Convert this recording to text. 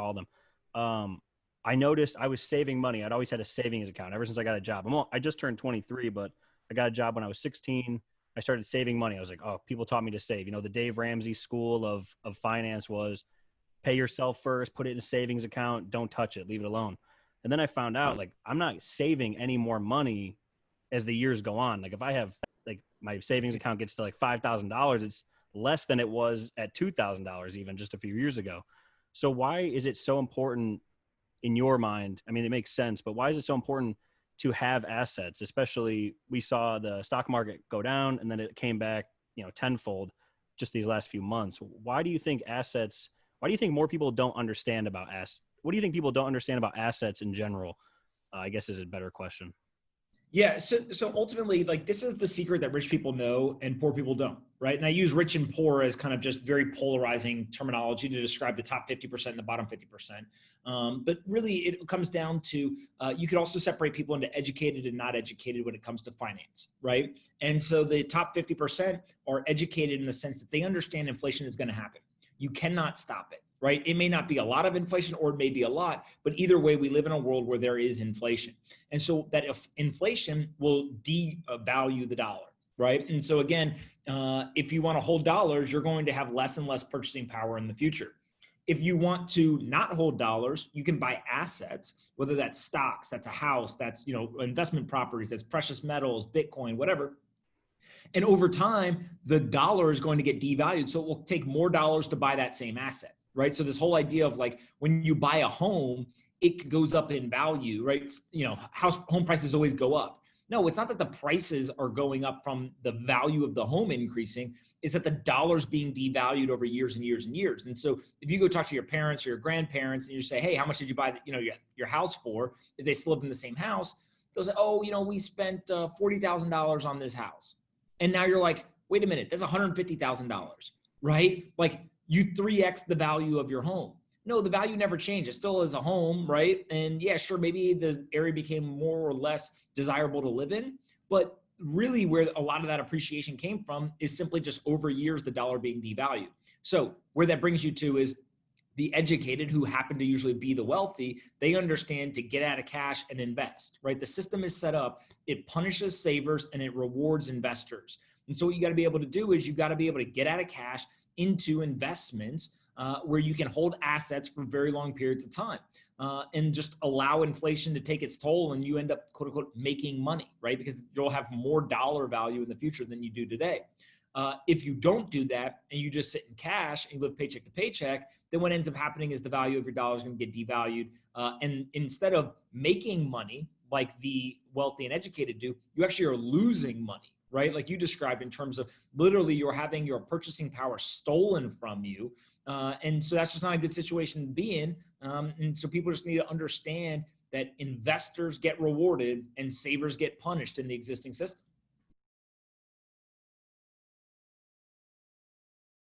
call them. I noticed I was saving money. I'd always had a savings account ever since I got a job. I just turned 23, but I got a job when I was 16. I started saving money. I was like, oh, people taught me to save. The Dave Ramsey school of finance was pay yourself first, put it in a savings account, don't touch it, leave it alone. And then I found out like I'm not saving any more money as the years go on. Like if I have like my savings account gets to like $5,000, it's less than it was at $2,000 even just a few years ago. So why is it so important in your mind? I mean, it makes sense, but why is it so important to have assets? Especially we saw the stock market go down and then it came back, tenfold just these last few months. Why do you think more people don't understand about assets? What do you think people don't understand about assets in general? I guess is a better question. Yeah. So ultimately, like this is the secret that rich people know and poor people don't, right? And I use rich and poor as kind of just very polarizing terminology to describe the top 50% and the bottom 50%. But really it comes down to, you could also separate people into educated and not educated when it comes to finance, right? And so the top 50% are educated in the sense that they understand inflation is going to happen. You cannot stop it. Right? It may not be a lot of inflation or it may be a lot, but either way, we live in a world where there is inflation. And so that if inflation will devalue the dollar, right? And so again, if you want to hold dollars, you're going to have less and less purchasing power in the future. If you want to not hold dollars, you can buy assets, whether that's stocks, that's a house, that's, investment properties, that's precious metals, Bitcoin, whatever. And over time, the dollar is going to get devalued. So it will take more dollars to buy that same asset. Right. So this whole idea of like when you buy a home, it goes up in value, right? Home prices always go up. No, it's not that the prices are going up from the value of the home increasing. It's that the dollar's being devalued over years and years and years. And so if you go talk to your parents or your grandparents and you say, hey, how much did you buy your house for? If they still live in the same house, they'll say, oh, we spent $40,000 on this house. And now you're like, wait a minute, that's $150,000, right? Like, you 3x the value of your home. No, the value never changed. It still is a home, right? And yeah, sure, maybe the area became more or less desirable to live in, but really where a lot of that appreciation came from is simply just over years, the dollar being devalued. So where that brings you to is the educated, who happen to usually be the wealthy, they understand to get out of cash and invest, right? The system is set up, it punishes savers and it rewards investors. And so what you got to be able to do is you got to be able to get out of cash into investments where you can hold assets for very long periods of time and just allow inflation to take its toll and you end up, quote unquote, making money, right? Because you'll have more dollar value in the future than you do today. If you don't do that and you just sit in cash and you live paycheck to paycheck, then what ends up happening is the value of your dollar is going to get devalued. And instead of making money like the wealthy and educated do, you actually are losing money. Right? Like you described in terms of literally you're having your purchasing power stolen from you. And so that's just not a good situation to be in. And so people just need to understand that investors get rewarded and savers get punished in the existing system.